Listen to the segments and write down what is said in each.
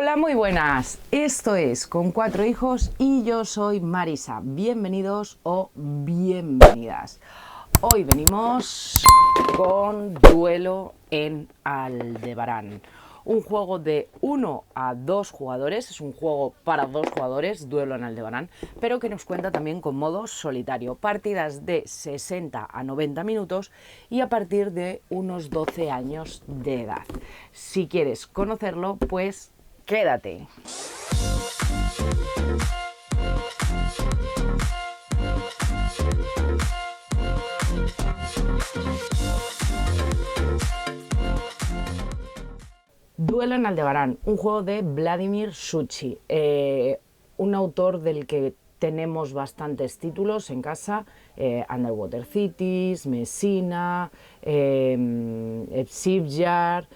Hola, muy buenas. Esto es Con Cuatro Hijos y yo soy Marisa. Bienvenidos o bienvenidas. Hoy venimos con Duelo en Aldebarán. Un juego de 1 a 2 jugadores, es un juego para 2 jugadores, Duelo en Aldebarán, pero que nos cuenta también con modo solitario. Partidas de 60 a 90 minutos y a partir de unos 12 años de edad. Si quieres conocerlo, pues quédate. Duelo en Aldebarán, un juego de Vladimir Suchý, un autor del que tenemos bastantes títulos en casa, Underwater Cities, Messina, Shipyard,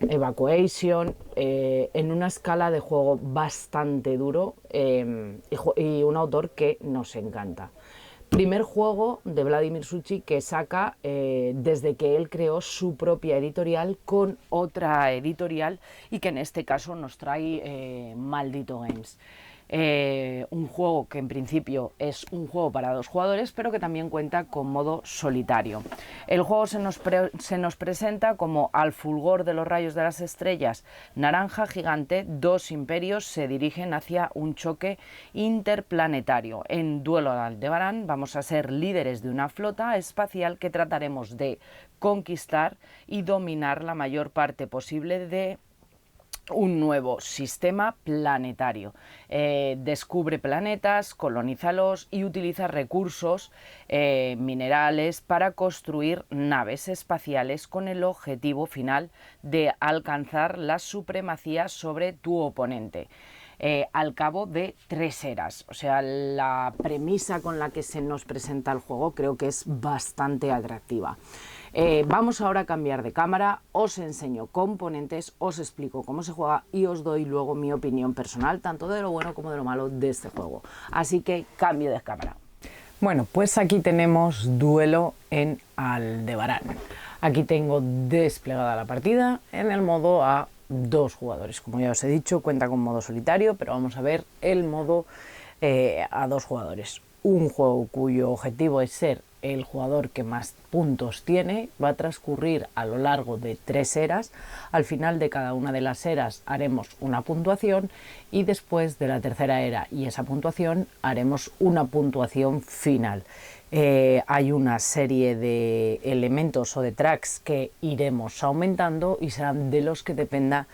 Evacuation, en una escala de juego bastante duro y un autor que nos encanta. Primer juego de Vladimir Suchý que saca desde que él creó su propia editorial con otra editorial y que en este caso nos trae Maldito Games. Un juego que en principio es un juego para 2 jugadores, pero que también cuenta con modo solitario. El juego se nos presenta como al fulgor de los rayos de las estrellas, naranja gigante, 2 imperios se dirigen hacia un choque interplanetario. En Duelo en Aldebarán vamos a ser líderes de una flota espacial que trataremos de conquistar y dominar la mayor parte posible de un nuevo sistema planetario. Descubre planetas, colónizalos y utiliza recursos minerales para construir naves espaciales con el objetivo final de alcanzar la supremacía sobre tu oponente. Al cabo de 3 eras. O sea, la premisa con la que se nos presenta el juego creo que es bastante atractiva. Vamos ahora a cambiar de cámara, os enseño componentes, os explico cómo se juega y os doy luego mi opinión personal, tanto de lo bueno como de lo malo de este juego. Así que cambio de cámara. Bueno, pues aquí tenemos Duelo en Aldebarán. Aquí tengo desplegada la partida en el modo a 2 jugadores. Como ya os he dicho, cuenta con modo solitario, pero vamos a ver el modo a 2 jugadores. Un juego cuyo objetivo es ser el jugador que más puntos tiene, va a transcurrir a lo largo de 3 eras. Al final de cada una de las eras haremos una puntuación y después de la tercera era y esa puntuación haremos una puntuación final. Hay una serie de elementos o de tracks que iremos aumentando y serán de los que dependa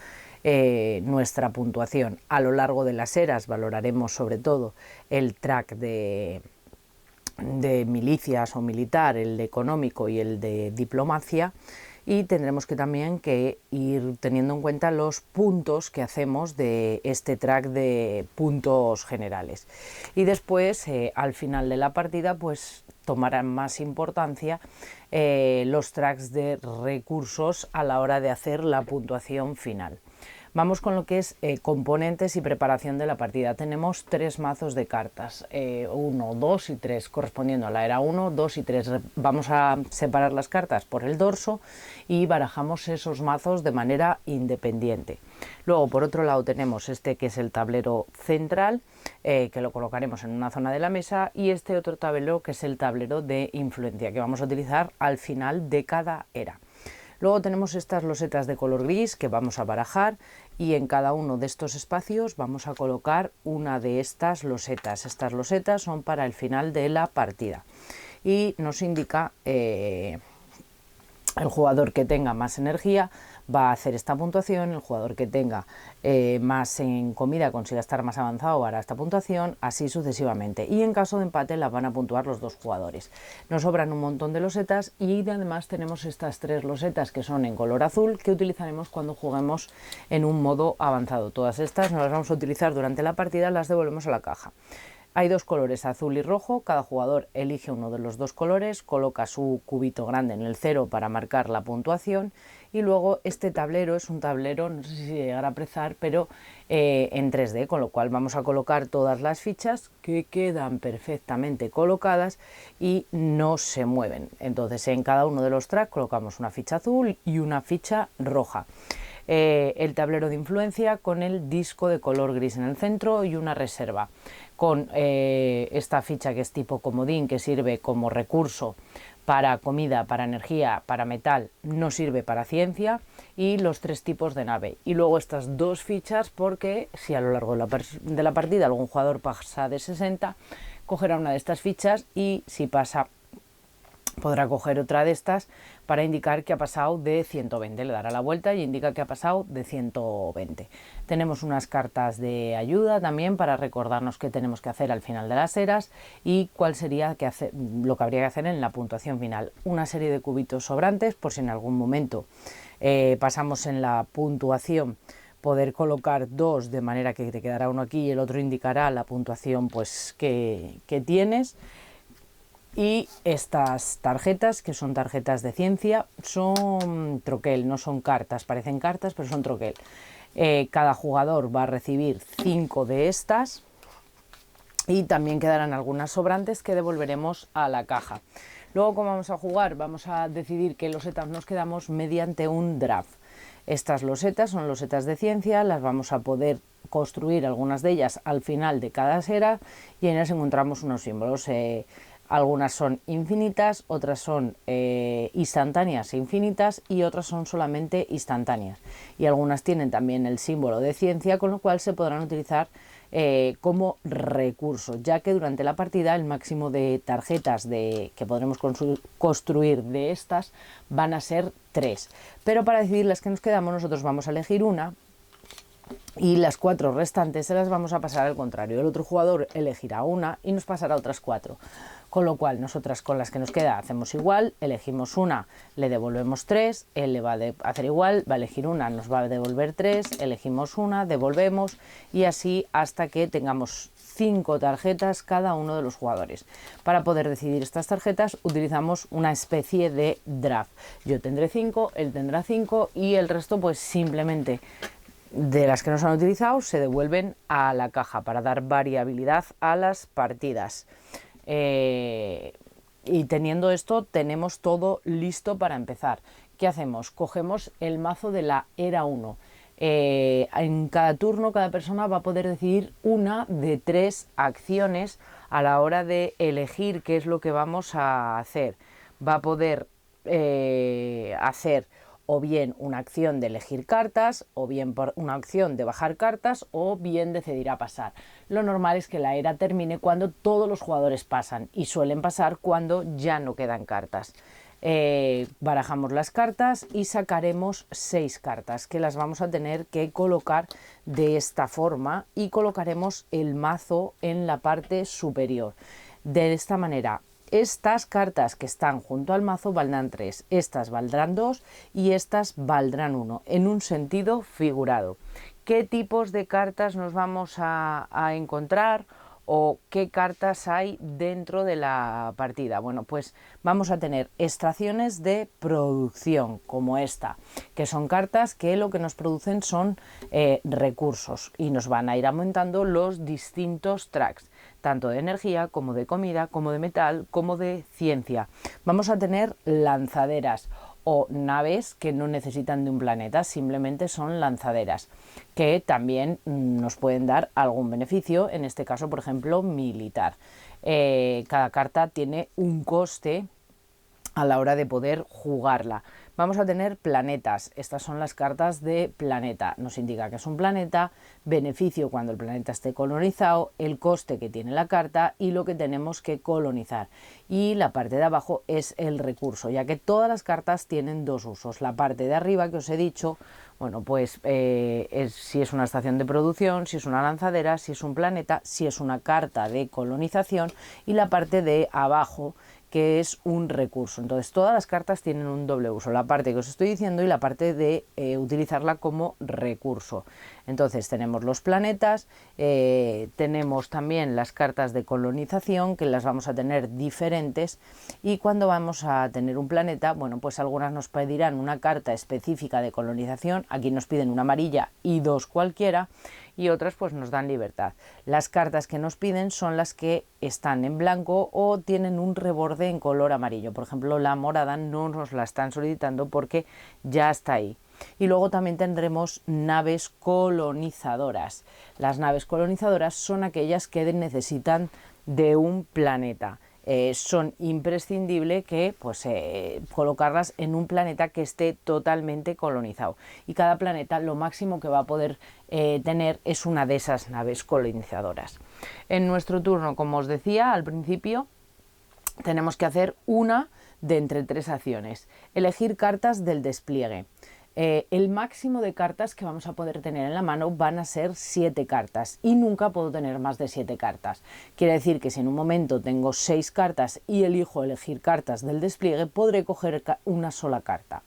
nuestra puntuación. A lo largo de las eras valoraremos sobre todo el track de milicias o militar, el de económico y el de diplomacia, y tendremos que también que ir teniendo en cuenta los puntos que hacemos de este track de puntos generales. Y después, al final de la partida, pues tomarán más importancia los tracks de recursos a la hora de hacer la puntuación final. Vamos con lo que es componentes y preparación de la partida. Tenemos 3 mazos de cartas, 1, 2 y 3, correspondiendo a la era 1, 2 y 3. Vamos a separar las cartas por el dorso y barajamos esos mazos de manera independiente. Luego, por otro lado, tenemos este que es el tablero central, que lo colocaremos en una zona de la mesa, y este otro tablero que es el tablero de influencia, que vamos a utilizar al final de cada era. Luego tenemos estas losetas de color gris que vamos a barajar y en cada uno de estos espacios vamos a colocar una de estas losetas. Estas losetas son para el final de la partida y nos indica el jugador que tenga más energía va a hacer esta puntuación, el jugador que tenga más en comida consiga estar más avanzado hará esta puntuación, así sucesivamente. Y en caso de empate las van a puntuar los 2 jugadores. Nos sobran un montón de losetas y además tenemos estas 3 losetas que son en color azul que utilizaremos cuando juguemos en un modo avanzado. Todas estas no las vamos a utilizar durante la partida, las devolvemos a la caja. Hay 2 colores, azul y rojo, cada jugador elige uno de los 2 colores, coloca su cubito grande en el 0 para marcar la puntuación y luego este tablero es un tablero, no sé si llegará a apreciar, pero en 3D, con lo cual vamos a colocar todas las fichas que quedan perfectamente colocadas y no se mueven. Entonces en cada uno de los tracks colocamos una ficha azul y una ficha roja. el tablero de influencia con el disco de color gris en el centro y una reserva, con esta ficha que es tipo comodín, que sirve como recurso para comida, para energía, para metal, no sirve para ciencia, y los 3 tipos de nave. Y luego estas 2 fichas porque si a lo largo de la partida algún jugador pasa de 60, cogerá una de estas fichas, y si pasa podrá coger otra de estas para indicar que ha pasado de 120, le dará la vuelta y indica que ha pasado de 120. Tenemos unas cartas de ayuda también para recordarnos qué tenemos que hacer al final de las eras y cuál sería lo que habría que hacer en la puntuación final. Una serie de cubitos sobrantes por si en algún momento pasamos en la puntuación, poder colocar 2 de manera que te quedará uno aquí y el otro indicará la puntuación pues que tienes. Y estas tarjetas, que son tarjetas de ciencia, son troquel, no son cartas, parecen cartas, pero son troquel. Cada jugador va a recibir 5 de estas y también quedarán algunas sobrantes que devolveremos a la caja. Luego, ¿cómo vamos a jugar? Vamos a decidir qué losetas nos quedamos mediante un draft. Estas losetas son losetas de ciencia, las vamos a poder construir algunas de ellas al final de cada era y en ellas encontramos unos símbolos. Algunas son infinitas, otras son instantáneas e infinitas y otras son solamente instantáneas. Y algunas tienen también el símbolo de ciencia, con lo cual se podrán utilizar como recurso, ya que durante la partida el máximo de tarjetas que podremos construir de estas van a ser 3. Pero para decidir las que nos quedamos nosotros vamos a elegir una y las 4 restantes se las vamos a pasar al contrario. El otro jugador elegirá una y nos pasará otras 4. Con lo cual nosotras con las que nos queda hacemos igual, elegimos una, le devolvemos 3, él le va a hacer igual, va a elegir una, nos va a devolver 3, elegimos una, devolvemos y así hasta que tengamos 5 tarjetas cada uno de los jugadores. Para poder decidir estas tarjetas utilizamos una especie de draft. Yo tendré 5, él tendrá 5 y el resto pues simplemente de las que no se han utilizado se devuelven a la caja para dar variabilidad a las partidas. Y teniendo esto tenemos todo listo para empezar. ¿Qué hacemos? Cogemos el mazo de la era 1. En cada turno cada persona va a poder decidir una de 3 acciones a la hora de elegir qué es lo que vamos a hacer. Va a poder hacer o bien una acción de elegir cartas, o bien por una acción de bajar cartas, o bien decidirá pasar. Lo normal es que la era termine cuando todos los jugadores pasan, y suelen pasar cuando ya no quedan cartas. Barajamos las cartas y sacaremos 6 cartas, que las vamos a tener que colocar de esta forma, y colocaremos el mazo en la parte superior. De esta manera, estas cartas que están junto al mazo valdrán 3, estas valdrán 2 y estas valdrán 1, en un sentido figurado. ¿Qué tipos de cartas nos vamos a encontrar o qué cartas hay dentro de la partida? Bueno, pues vamos a tener extracciones de producción como esta, que son cartas que lo que nos producen son recursos y nos van a ir aumentando los distintos tracks, tanto de energía como de comida, como de metal, como de ciencia. Vamos a tener lanzaderas o naves que no necesitan de un planeta, simplemente son lanzaderas, que también nos pueden dar algún beneficio, en este caso, por ejemplo, militar. Cada carta tiene un coste a la hora de poder jugarla. Vamos a tener planetas, estas son las cartas de planeta, nos indica que es un planeta, beneficio cuando el planeta esté colonizado, el coste que tiene la carta y lo que tenemos que colonizar. Y la parte de abajo es el recurso, ya que todas las cartas tienen 2 usos. La parte de arriba que os he dicho, bueno, pues si es una estación de producción, si es una lanzadera, si es un planeta, si es una carta de colonización, y la parte de abajo que es un recurso. Entonces todas las cartas tienen un doble uso, la parte que os estoy diciendo y la parte de utilizarla como recurso. Entonces tenemos los planetas, tenemos también las cartas de colonización, que las vamos a tener diferentes, y cuando vamos a tener un planeta, bueno, pues algunas nos pedirán una carta específica de colonización, aquí nos piden una amarilla y 2 cualquiera, y otras pues nos dan libertad. Las cartas que nos piden son las que están en blanco o tienen un reborde en color amarillo. Por ejemplo, la morada no nos la están solicitando porque ya está ahí. Y luego también tendremos naves colonizadoras. Las naves colonizadoras son aquellas que necesitan de un planeta. Son imprescindibles que pues, colocarlas en un planeta que esté totalmente colonizado, y cada planeta lo máximo que va a poder tener es una de esas naves colonizadoras. En nuestro turno, como os decía al principio, tenemos que hacer una de entre 3 acciones. Elegir cartas del despliegue. El máximo de cartas que vamos a poder tener en la mano van a ser 7 cartas y nunca puedo tener más de 7 cartas. Quiere decir que si en un momento tengo 6 cartas y elijo elegir cartas del despliegue, podré coger una sola carta.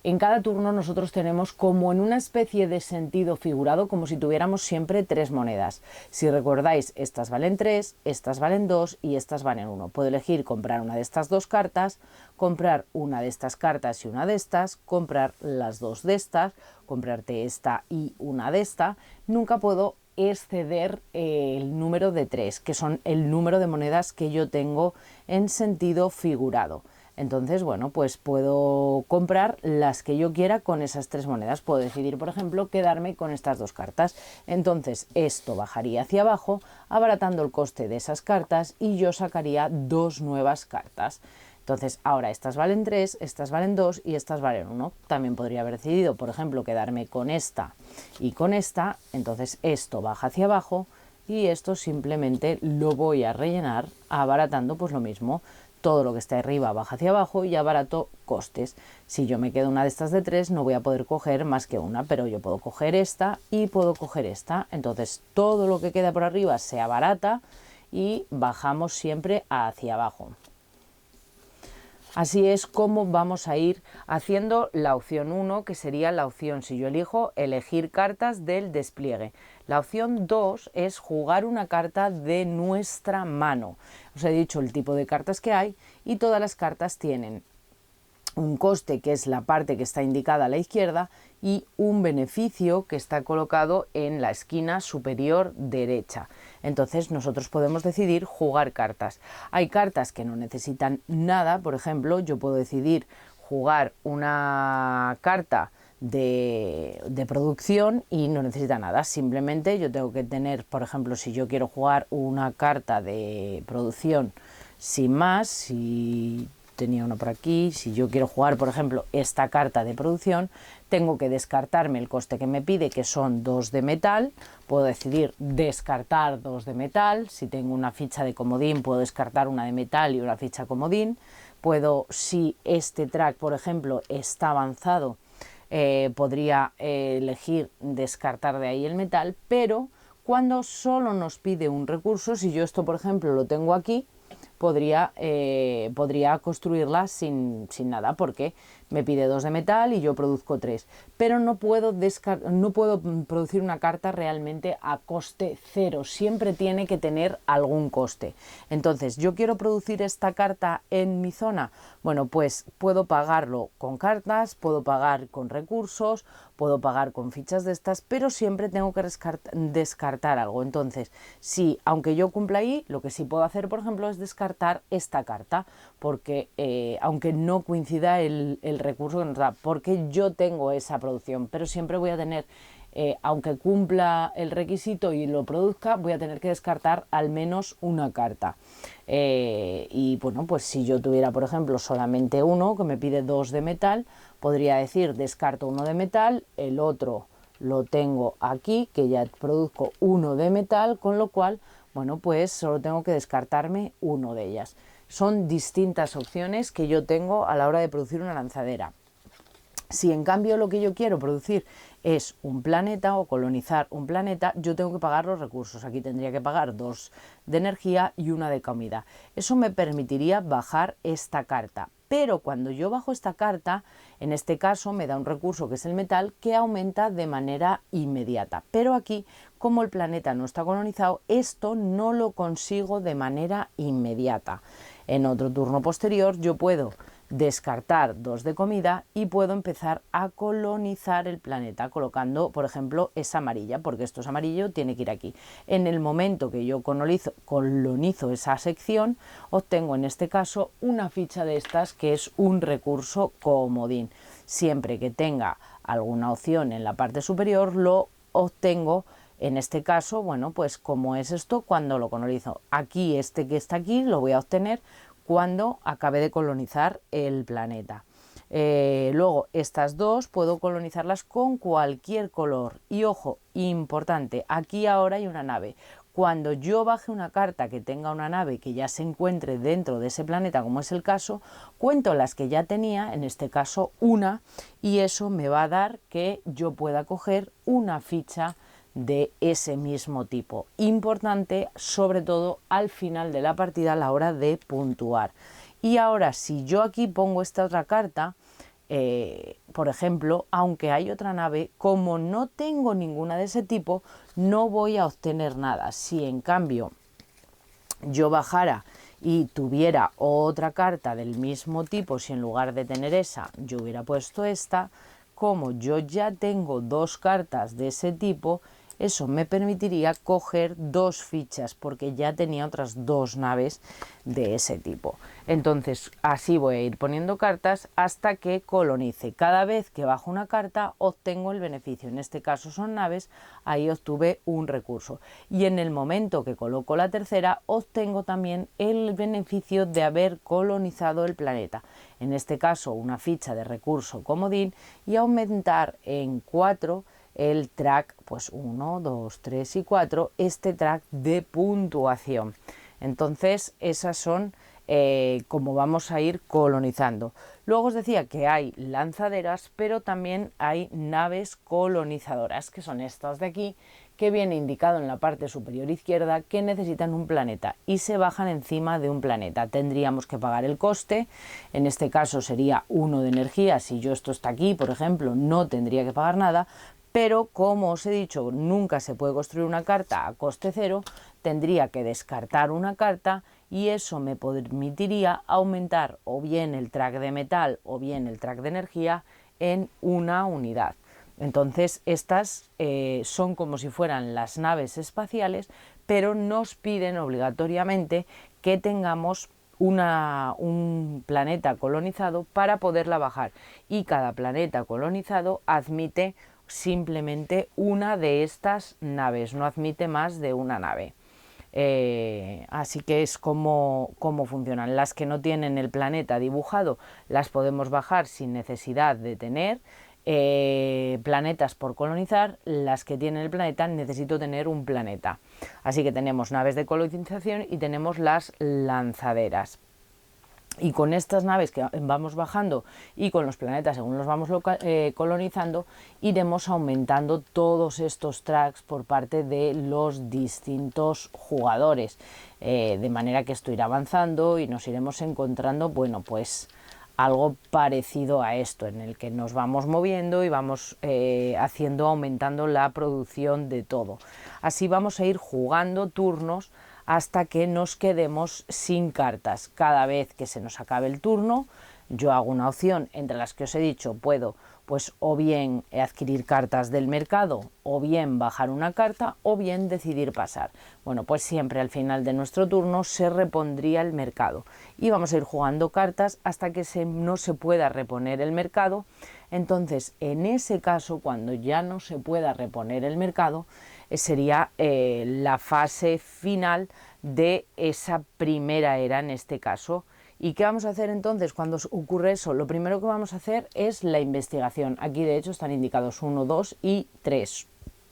En cada turno nosotros tenemos como en una especie de sentido figurado, como si tuviéramos siempre 3 monedas. Si recordáis, estas valen 3, estas valen 2 y estas valen 1. Puedo elegir comprar una de estas 2 cartas, comprar una de estas cartas y una de estas, comprar las 2 de estas, comprarte esta y una de esta. Nunca puedo exceder el número de 3, que son el número de monedas que yo tengo en sentido figurado. Entonces, bueno, pues puedo comprar las que yo quiera con esas 3 monedas. Puedo decidir, por ejemplo, quedarme con estas 2 cartas. Entonces, esto bajaría hacia abajo, abaratando el coste de esas cartas, y yo sacaría 2 nuevas cartas. Entonces, ahora estas valen 3, estas valen 2 y estas valen 1. También podría haber decidido, por ejemplo, quedarme con esta y con esta. Entonces, esto baja hacia abajo y esto simplemente lo voy a rellenar abaratando pues lo mismo. Todo lo que está arriba baja hacia abajo y abarato costes. Si yo me quedo una de estas de 3, no voy a poder coger más que una, pero yo puedo coger esta y puedo coger esta. Entonces todo lo que queda por arriba se abarata y bajamos siempre hacia abajo. Así es como vamos a ir haciendo la opción 1, que sería la opción, si yo elijo, elegir cartas del despliegue. La opción 2 es jugar una carta de nuestra mano. Os he dicho el tipo de cartas que hay y todas las cartas tienen un coste, que es la parte que está indicada a la izquierda, y un beneficio que está colocado en la esquina superior derecha. Entonces nosotros podemos decidir jugar cartas. Hay cartas que no necesitan nada. Por ejemplo, yo puedo decidir jugar una carta de producción y no necesita nada. Simplemente yo tengo que tener, por ejemplo, si yo quiero jugar una carta de producción sin más, si tenía una por aquí, si yo quiero jugar, por ejemplo, esta carta de producción, tengo que descartarme el coste que me pide, que son 2 de metal. Puedo decidir descartar 2 de metal. Si tengo una ficha de comodín, puedo descartar una de metal y una ficha comodín. Puedo, si este track, por ejemplo, está avanzado, podría elegir descartar de ahí el metal, pero cuando solo nos pide un recurso, si yo esto, por ejemplo, lo tengo aquí, podría construirla sin nada, porque me pide 2 de metal y yo produzco 3, pero no puedo producir una carta realmente a coste 0, siempre tiene que tener algún coste. Entonces, yo quiero producir esta carta en mi zona, bueno, pues puedo pagarlo con cartas, puedo pagar con recursos, puedo pagar con fichas de estas, pero siempre tengo que descartar algo. Entonces, sí, aunque yo cumpla ahí, lo que sí puedo hacer, por ejemplo, es descartar esta carta, porque aunque no coincida el recurso que nos da, porque yo tengo esa producción, pero siempre voy a tener, aunque cumpla el requisito y lo produzca, voy a tener que descartar al menos una carta. Y bueno, pues si yo tuviera, por ejemplo, solamente uno que me pide 2 de metal, podría decir descarto 1 de metal, el otro lo tengo aquí, que ya produzco 1 de metal, con lo cual, bueno, pues solo tengo que descartarme 1 de ellas. Son distintas opciones que yo tengo a la hora de producir una lanzadera. Si en cambio lo que yo quiero producir es un planeta o colonizar un planeta, yo tengo que pagar los recursos. Aquí tendría que pagar 2 de energía y 1 de comida. Eso me permitiría bajar esta carta. Pero cuando yo bajo esta carta, en este caso me da un recurso que es el metal, que aumenta de manera inmediata. Pero aquí, como el planeta no está colonizado, esto no lo consigo de manera inmediata. En otro turno posterior yo puedo descartar 2 de comida y puedo empezar a colonizar el planeta colocando, por ejemplo, esa amarilla, porque esto es amarillo, tiene que ir aquí. En el momento que yo colonizo esa sección, obtengo en este caso una ficha de estas, que es un recurso comodín. Siempre que tenga alguna opción en la parte superior, lo obtengo. En este caso, bueno, pues como es esto cuando lo colonizo. Aquí este que está aquí lo voy a obtener cuando acabe de colonizar el planeta. Luego estas dos puedo colonizarlas con cualquier color. Y ojo, importante, aquí ahora hay una nave. Cuando yo baje una carta que tenga una nave que ya se encuentre dentro de ese planeta, como es el caso, cuento las que ya tenía, en este caso una, y eso me va a dar que yo pueda coger una ficha de ese mismo tipo. Importante, sobre todo al final de la partida, a la hora de puntuar. Y ahora, si yo aquí pongo esta otra carta, por ejemplo, aunque hay otra nave, como no tengo ninguna de ese tipo, no voy a obtener nada. Si en cambio yo bajara y tuviera otra carta del mismo tipo, si en lugar de tener esa yo hubiera puesto esta, como yo ya tengo dos cartas de ese tipo, eso me permitiría coger dos fichas porque ya tenía otras dos naves de ese tipo. Entonces así voy a ir poniendo cartas hasta que colonice. Cada vez que bajo una carta obtengo el beneficio. En este caso son naves, ahí obtuve un recurso. Y en el momento que coloco la tercera obtengo también el beneficio de haber colonizado el planeta. En este caso una ficha de recurso comodín y aumentar en 4 el track, pues 1, 2, 3 y 4, este track de puntuación. Entonces esas son como vamos a ir colonizando. Luego os decía que hay lanzaderas, pero también hay naves colonizadoras, que son estas de aquí, que viene indicado en la parte superior izquierda que necesitan un planeta y se bajan encima de un planeta. Tendríamos que pagar el coste, en este caso sería 1 de energía. Si yo esto está aquí, por ejemplo, no tendría que pagar nada, pero como os he dicho, nunca se puede construir una carta a coste cero, tendría que descartar una carta y eso me permitiría aumentar o bien el track de metal o bien el track de energía en una unidad. Entonces estas son como si fueran las naves espaciales, pero nos piden obligatoriamente que tengamos un planeta colonizado para poderla bajar, y cada planeta colonizado admite simplemente una de estas naves, no admite más de una nave. Así que es como funcionan. Las que no tienen el planeta dibujado las podemos bajar sin necesidad de tener planetas por colonizar. Las que tienen el planeta necesito tener un planeta. Así que tenemos naves de colonización y tenemos las lanzaderas. Y con estas naves que vamos bajando y con los planetas según los vamos colonizando, iremos aumentando todos estos tracks por parte de los distintos jugadores, de manera que esto irá avanzando y nos iremos encontrando, bueno, pues algo parecido a esto, en el que nos vamos moviendo y vamos aumentando la producción de todo. Así vamos a ir jugando turnos hasta que nos quedemos sin cartas. Cada vez que se nos acabe el turno, yo hago una opción entre las que os he dicho, puedo pues o bien adquirir cartas del mercado, o bien bajar una carta, o bien decidir pasar. Bueno, pues siempre al final de nuestro turno se repondría el mercado y vamos a ir jugando cartas hasta que no se pueda reponer el mercado. Entonces, en ese caso, cuando ya no se pueda reponer el mercado, sería la fase final de esa primera era en este caso. ¿Y qué vamos a hacer entonces cuando ocurre eso? Lo primero que vamos a hacer es la investigación. Aquí de hecho están indicados 1, 2 y 3.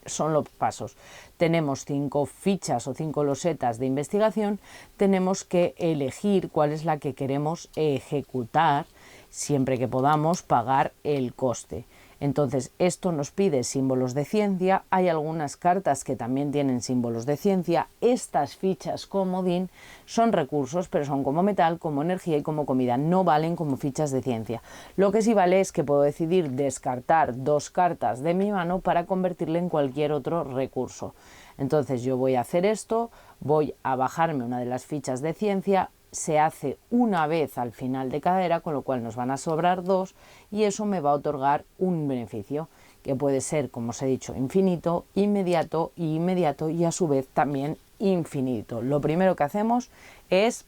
Son los pasos. Tenemos 5 fichas o 5 losetas de investigación. Tenemos que elegir cuál es la que queremos ejecutar, siempre que podamos pagar el coste. Entonces esto nos pide símbolos de ciencia. Hay algunas cartas que también tienen símbolos de ciencia. Estas fichas comodín son recursos, pero son como metal, como energía y como comida. No valen como fichas de ciencia. Lo que sí vale es que puedo decidir descartar 2 cartas de mi mano para convertirle en cualquier otro recurso. Entonces yo voy a hacer esto, voy a bajarme una de las fichas de ciencia. Se hace una vez al final de cada era, con lo cual nos van a sobrar 2 y eso me va a otorgar un beneficio que puede ser, como os he dicho, infinito, inmediato y a su vez también infinito. Lo primero que hacemos es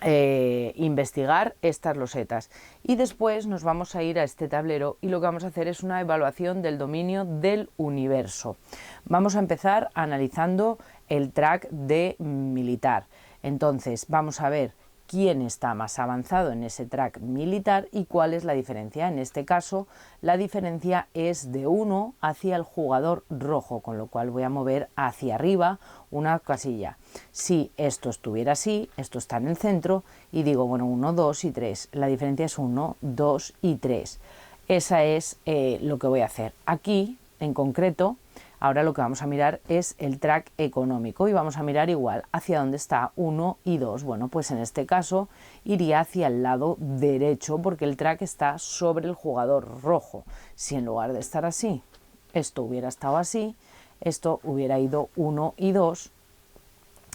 investigar estas losetas, y después nos vamos a ir a este tablero y lo que vamos a hacer es una evaluación del dominio del universo. Vamos a empezar analizando el track de militar. Entonces vamos a ver quién está más avanzado en ese track militar y cuál es la diferencia. En este caso la diferencia es de 1 hacia el jugador rojo, con lo cual voy a mover hacia arriba una casilla. Si esto estuviera así, esto está en el centro y digo, bueno, 1, 2 y 3. La diferencia es 1, 2 y 3. Esa es lo que voy a hacer. Aquí, en concreto, ahora lo que vamos a mirar es el track económico y vamos a mirar igual hacia dónde está 1 y 2. Bueno, pues en este caso iría hacia el lado derecho porque el track está sobre el jugador rojo. Si en lugar de estar así, esto hubiera estado así, esto hubiera ido 1 y 2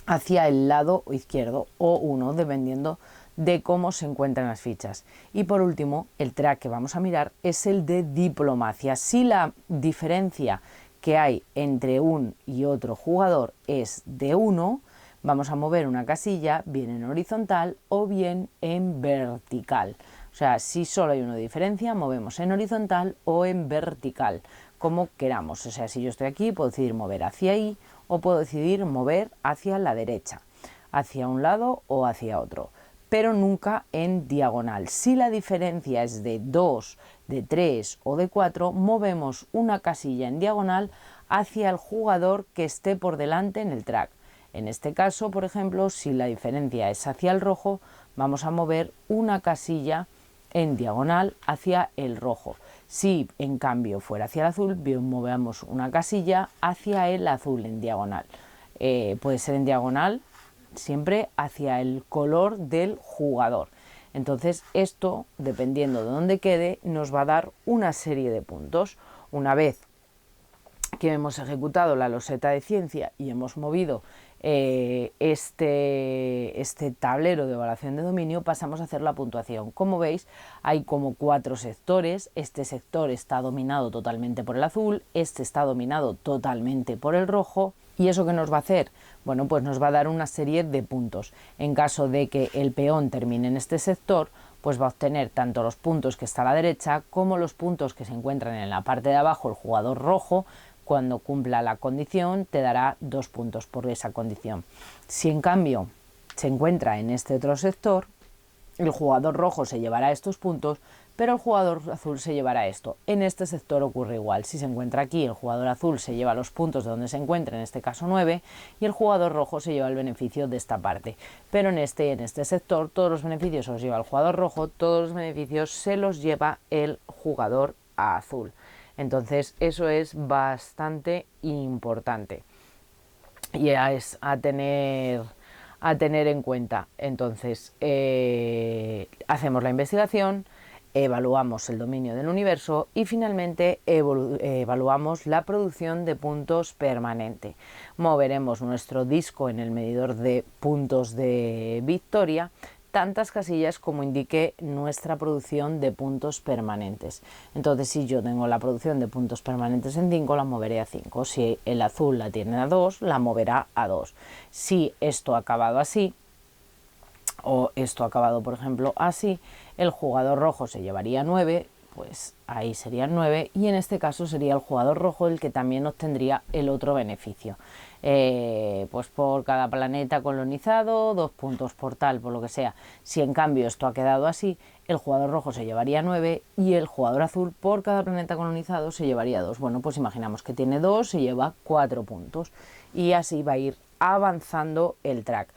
hacia el lado izquierdo o 1, dependiendo de cómo se encuentran las fichas. Y por último, el track que vamos a mirar es el de diplomacia. Si la diferencia que hay entre un y otro jugador es de 1, vamos a mover una casilla bien en horizontal o bien en vertical. O sea, si solo hay una diferencia, movemos en horizontal o en vertical, como queramos. O sea, si yo estoy aquí, puedo decidir mover hacia ahí o puedo decidir mover hacia la derecha, hacia un lado o hacia otro, pero nunca en diagonal. Si la diferencia es de 2, de 3 o de 4, movemos una casilla en diagonal hacia el jugador que esté por delante en el track. En este caso, por ejemplo, si la diferencia es hacia el rojo, vamos a mover una casilla en diagonal hacia el rojo. Si en cambio fuera hacia el azul, bien, movemos una casilla hacia el azul en diagonal. Puede ser en diagonal siempre hacia el color del jugador. Entonces esto, dependiendo de dónde quede, nos va a dar una serie de puntos. Una vez que hemos ejecutado la loseta de ciencia y hemos movido este tablero de evaluación de dominio, pasamos a hacer la puntuación. Como veis, hay como 4 sectores. Este sector está dominado totalmente por el azul, este está dominado totalmente por el rojo. ¿Y eso qué nos va a hacer? Bueno, pues nos va a dar una serie de puntos. En caso de que el peón termine en este sector, pues va a obtener tanto los puntos que está a la derecha como los puntos que se encuentran en la parte de abajo el jugador rojo. Cuando cumpla la condición te dará 2 puntos por esa condición. Si en cambio se encuentra en este otro sector, el jugador rojo se llevará estos puntos, pero el jugador azul se llevará esto. En este sector ocurre igual. Si se encuentra aquí, el jugador azul se lleva los puntos de donde se encuentra, en este caso 9, y el jugador rojo se lleva el beneficio de esta parte. Pero en este sector todos los beneficios se los lleva el jugador rojo, todos los beneficios se los lleva el jugador azul. Entonces eso es bastante importante y es a tener en cuenta. Entonces hacemos la investigación, evaluamos el dominio del universo y finalmente evaluamos la producción de puntos permanente. Moveremos nuestro disco en el medidor de puntos de victoria tantas casillas como indique nuestra producción de puntos permanentes. Entonces, si yo tengo la producción de puntos permanentes en 5, la moveré a 5. Si el azul la tiene a 2, la moverá a 2. Si esto ha acabado así, o esto ha acabado, por ejemplo, así, el jugador rojo se llevaría 9, pues ahí serían 9, y en este caso sería el jugador rojo el que también obtendría el otro beneficio. Pues por cada planeta colonizado, 2 puntos por tal, por lo que sea. Si en cambio esto ha quedado así, el jugador rojo se llevaría 9 y el jugador azul por cada planeta colonizado se llevaría 2. Bueno, pues imaginamos que tiene 2, se lleva 4 puntos y así va a ir avanzando el track.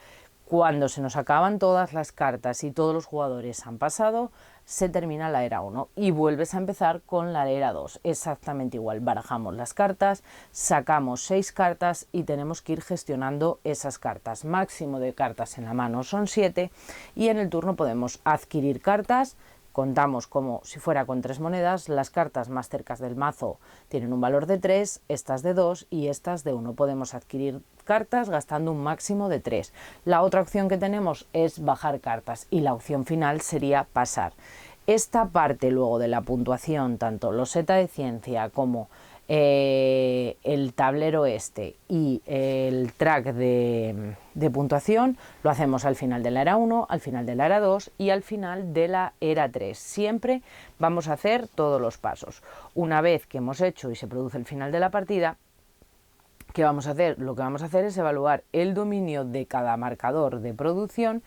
Cuando se nos acaban todas las cartas y todos los jugadores han pasado, se termina la era 1 y vuelves a empezar con la era 2. Exactamente igual, barajamos las cartas, sacamos 6 cartas y tenemos que ir gestionando esas cartas. Máximo de cartas en la mano son 7 y en el turno podemos adquirir cartas. Contamos como si fuera con 3 monedas, las cartas más cercas del mazo tienen un valor de 3, estas de 2 y estas de 1. Podemos adquirir cartas gastando un máximo de 3. La otra opción que tenemos es bajar cartas y la opción final sería pasar. Esta parte luego de la puntuación, tanto loseta de ciencia como el tablero este y el track de puntuación lo hacemos al final de la era 1, al final de la era 2 y al final de la era 3. Siempre vamos a hacer todos los pasos. Una vez que hemos hecho y se produce el final de la partida, ¿qué vamos a hacer? Lo que vamos a hacer es evaluar el dominio de cada marcador de producción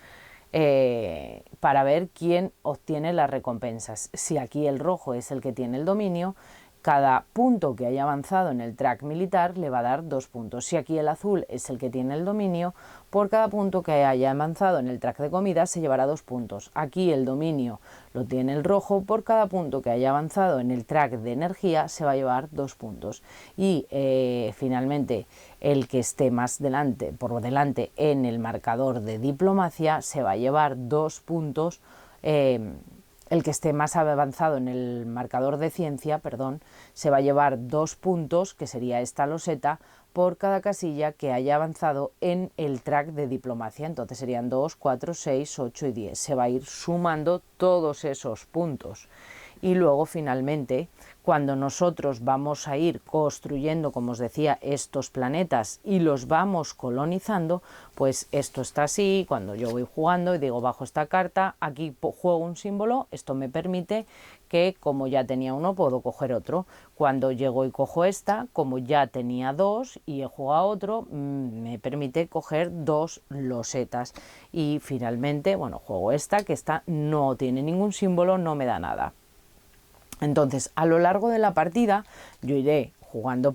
para ver quién obtiene las recompensas. Si aquí el rojo es el que tiene el dominio, cada punto que haya avanzado en el track militar le va a dar 2 puntos. Si aquí el azul es el que tiene el dominio, por cada punto que haya avanzado en el track de comida se llevará 2 puntos. Aquí el dominio lo tiene el rojo, por cada punto que haya avanzado en el track de energía se va a llevar 2 puntos. Y finalmente el que esté más por delante en el marcador de diplomacia se va a llevar 2 puntos. El que esté más avanzado en el marcador de ciencia, se va a llevar 2 puntos, que sería esta loseta, por cada casilla que haya avanzado en el track de diplomacia. Entonces serían 2, 4, 6, 8 y 10. Se va a ir sumando todos esos puntos. Y luego finalmente, cuando nosotros vamos a ir construyendo, como os decía, estos planetas y los vamos colonizando, pues esto está así. Cuando yo voy jugando y digo bajo esta carta, aquí juego un símbolo, esto me permite que como ya tenía uno puedo coger otro. Cuando llego y cojo esta, como ya tenía 2 y he jugado otro, me permite coger 2 losetas. Y finalmente, bueno, juego esta, que esta no tiene ningún símbolo, no me da nada. Entonces, a lo largo de la partida yo iré jugando,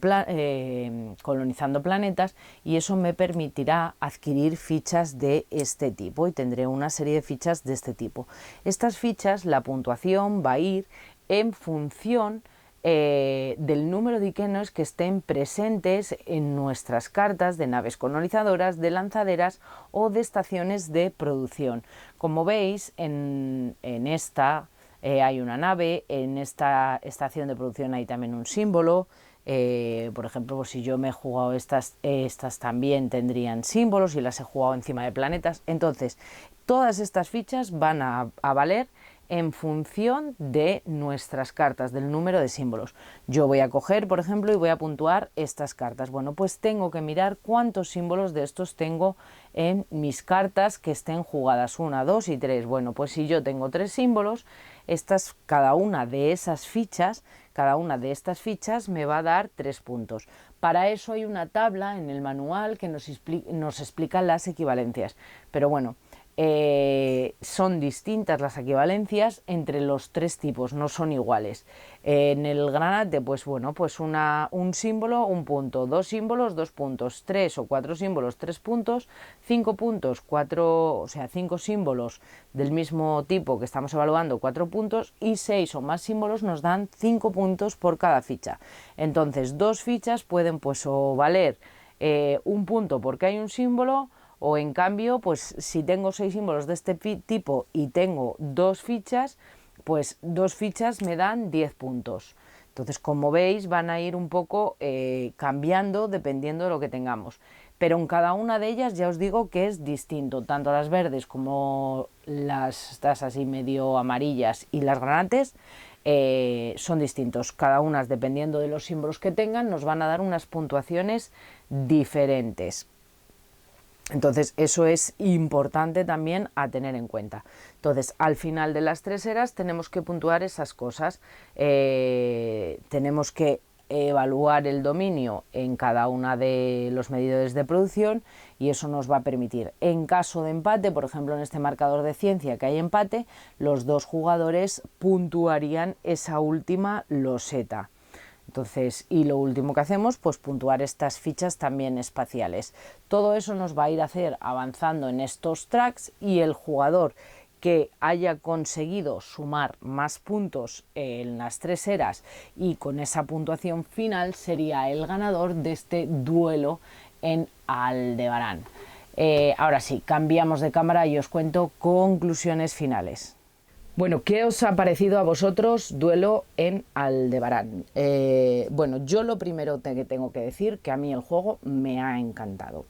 colonizando planetas, y eso me permitirá adquirir fichas de este tipo, y tendré una serie de fichas de este tipo. Estas fichas, la puntuación va a ir en función del número de iconos que estén presentes en nuestras cartas de naves colonizadoras, de lanzaderas o de estaciones de producción. Como veis, en esta hay una nave, en esta estación de producción hay también un símbolo. Por ejemplo, pues si yo me he jugado estas también tendrían símbolos y las he jugado encima de planetas. Entonces, todas estas fichas van a valer en función de nuestras cartas, del número de símbolos. Yo voy a coger, por ejemplo, y voy a puntuar estas cartas. Bueno, pues tengo que mirar cuántos símbolos de estos tengo en mis cartas que estén jugadas, 1, 2 y 3. Bueno, pues si yo tengo 3 símbolos, cada una de estas fichas me va a dar 3 puntos. Para eso hay una tabla en el manual que nos explica las equivalencias. Pero bueno, son distintas las equivalencias entre los 3 tipos, no son iguales. En el granate, pues bueno, pues un símbolo, 1 punto, 2 símbolos, 2 puntos, 3 o 4 símbolos, 3 puntos, 5 puntos, 4, o sea, 5 símbolos del mismo tipo que estamos evaluando, 4 puntos, y 6 o más símbolos nos dan 5 puntos por cada ficha. Entonces, 2 fichas pueden pues o valer 1 punto porque hay un símbolo, o en cambio, pues si tengo 6 símbolos de este tipo y tengo 2 fichas, pues 2 fichas me dan 10 puntos. Entonces, como veis, van a ir un poco cambiando dependiendo de lo que tengamos. Pero en cada una de ellas ya os digo que es distinto, tanto las verdes como estas así medio amarillas y las granates son distintos. Cada una, dependiendo de los símbolos que tengan, nos van a dar unas puntuaciones diferentes. Entonces eso es importante también a tener en cuenta. Entonces, al final de las 3 eras tenemos que puntuar esas cosas. Tenemos que evaluar el dominio en cada una de los medidores de producción, y eso nos va a permitir, en caso de empate, por ejemplo en este marcador de ciencia que hay empate, los 2 jugadores puntuarían esa última loseta. Entonces, y lo último que hacemos, pues puntuar estas fichas también espaciales. Todo eso nos va a ir a hacer avanzando en estos tracks, y el jugador que haya conseguido sumar más puntos en las 3 eras y con esa puntuación final sería el ganador de este duelo en Aldebarán. Ahora sí, cambiamos de cámara y os cuento conclusiones finales. Bueno, ¿qué os ha parecido a vosotros Duelo en Aldebarán? Bueno, yo lo primero que tengo que decir que a mí el juego me ha encantado.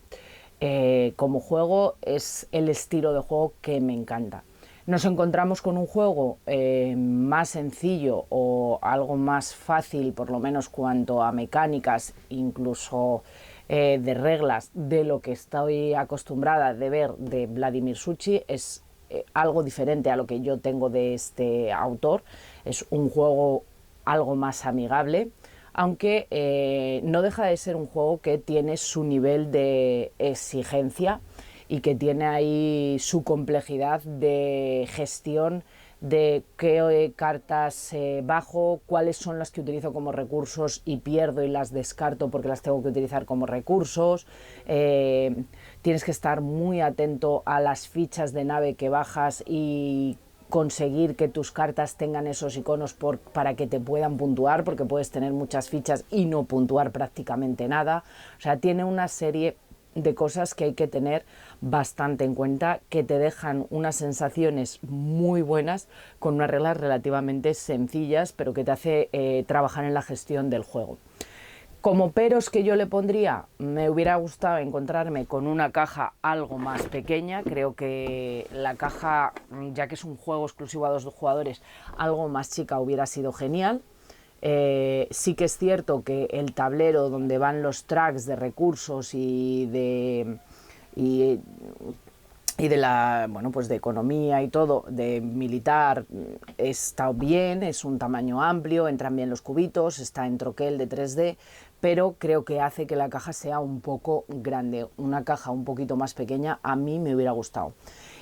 Como juego es el estilo de juego que me encanta. nos encontramos con un juego más sencillo o algo más fácil, por lo menos cuanto a mecánicas, incluso de reglas, de lo que estoy acostumbrada de ver de Vladimir Suchý. Es algo diferente a lo que yo tengo de este autor. Es un juego algo más amigable, aunque no deja de ser un juego que tiene su nivel de exigencia y que tiene ahí su complejidad de gestión de qué cartas bajo, cuáles son las que utilizo como recursos y pierdo y las descarto porque las tengo que utilizar como recursos. Tienes que estar muy atento a las fichas de nave que bajas y conseguir que tus cartas tengan esos iconos para que te puedan puntuar, porque puedes tener muchas fichas y no puntuar prácticamente nada. O sea, tiene una serie de cosas que hay que tener bastante en cuenta, que te dejan unas sensaciones muy buenas con unas reglas relativamente sencillas, pero que te hace trabajar en la gestión del juego. Como peros que yo le pondría, me hubiera gustado encontrarme con una caja algo más pequeña. Creo que la caja, ya que es un juego exclusivo a 2 jugadores, algo más chica hubiera sido genial. Sí que es cierto que el tablero donde van los tracks de recursos y de la, bueno, pues de economía y todo, de militar, está bien, es un tamaño amplio, entran bien los cubitos, está en troquel de 3D, pero creo que hace que la caja sea un poco grande. Una caja un poquito más pequeña a mí me hubiera gustado.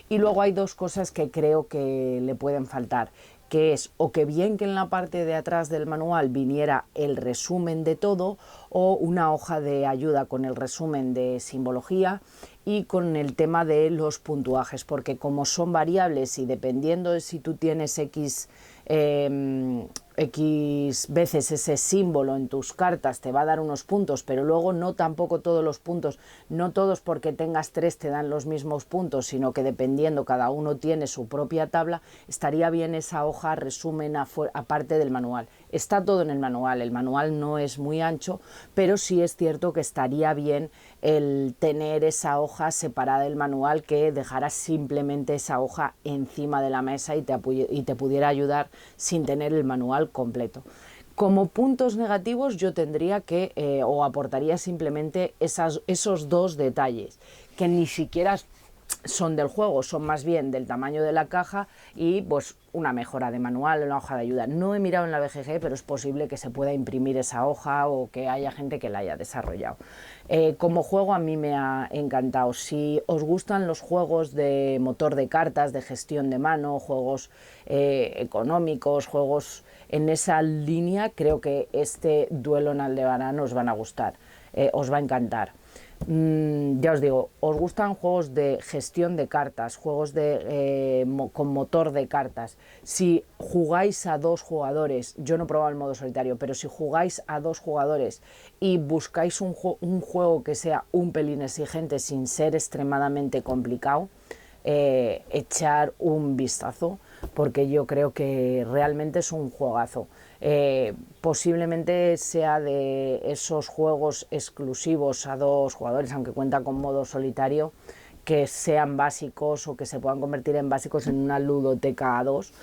Y luego hay 2 cosas que creo que le pueden faltar, que es o que bien que en la parte de atrás del manual viniera el resumen de todo, o una hoja de ayuda con el resumen de simbología y con el tema de los puntuajes, porque como son variables y dependiendo de si tú tienes X veces ese símbolo en tus cartas te va a dar unos puntos, pero luego no tampoco todos los puntos, no todos porque tengas 3 te dan los mismos puntos, sino que dependiendo cada uno tiene su propia tabla. Estaría bien esa hoja resumen aparte del manual. Está todo en el manual no es muy ancho, pero sí es cierto que estaría bien el tener esa hoja separada del manual, que dejara simplemente esa hoja encima de la mesa y te pudiera ayudar sin tener el manual completo. Como puntos negativos yo tendría que, o aportaría simplemente esos 2 detalles, que ni siquiera son del juego, son más bien del tamaño de la caja y pues una mejora de manual, una hoja de ayuda. No he mirado en la BGG, pero es posible que se pueda imprimir esa hoja o que haya gente que la haya desarrollado. Como juego a mí me ha encantado. Si os gustan los juegos de motor de cartas, de gestión de mano, juegos económicos, juegos en esa línea, creo que este Duelo en Aldebarán os van a gustar, os va a encantar. Ya os digo, os gustan juegos de gestión de cartas, juegos con motor de cartas. Si jugáis a 2 jugadores, yo no he probado el modo solitario, pero si jugáis a 2 jugadores y buscáis un juego que sea un pelín exigente sin ser extremadamente complicado, echar un vistazo, porque yo creo que realmente es un juegazo. Posiblemente sea de esos juegos exclusivos a 2 jugadores, aunque cuenta con modo solitario, que sean básicos o que se puedan convertir en básicos en una ludoteca a 2,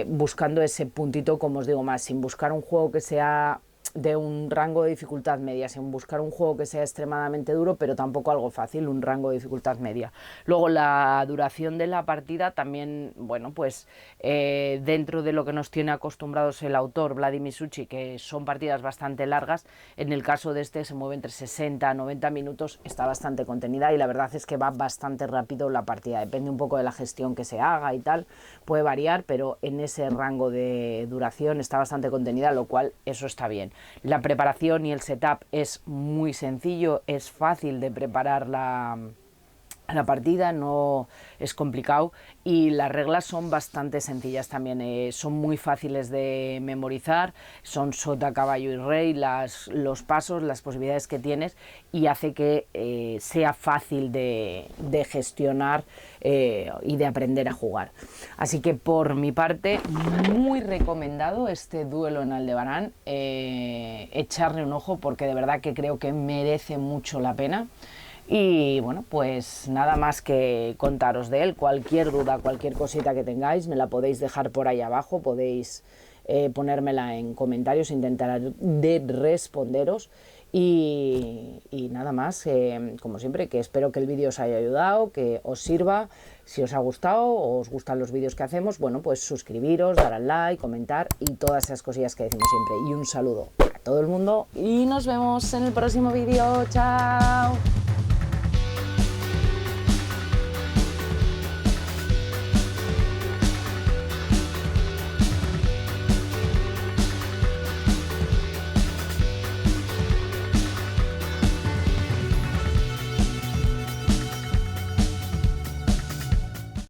buscando ese puntito, como os digo, más, sin buscar un juego que sea de un rango de dificultad media, sin buscar un juego que sea extremadamente duro, pero tampoco algo fácil, un rango de dificultad media. Luego la duración de la partida también, bueno, pues dentro de lo que nos tiene acostumbrados el autor Vladimir Suchý, que son partidas bastante largas, en el caso de este se mueve entre 60 a 90 minutos, está bastante contenida y la verdad es que va bastante rápido la partida, depende un poco de la gestión que se haga y tal, puede variar, pero en ese rango de duración está bastante contenida, lo cual eso está bien. La preparación y el setup es muy sencillo, es fácil de preparar la partida, no es complicado y las reglas son bastante sencillas también, son muy fáciles de memorizar, son sota, caballo y rey, los pasos, las posibilidades que tienes, y hace que sea fácil de gestionar y de aprender a jugar. Así que por mi parte, muy recomendado este Duelo en Aldebarán, echarle un ojo porque de verdad que creo que merece mucho la pena. Y bueno, pues nada más que contaros de él. Cualquier duda, cualquier cosita que tengáis, me la podéis dejar por ahí abajo, podéis ponérmela en comentarios, intentaré de responderos. Y nada más, como siempre, que espero que el vídeo os haya ayudado, que os sirva. Si os ha gustado o os gustan los vídeos que hacemos, bueno, pues suscribiros, dar al like, comentar y todas esas cosillas que decimos siempre. Y un saludo a todo el mundo y nos vemos en el próximo vídeo. ¡Chao!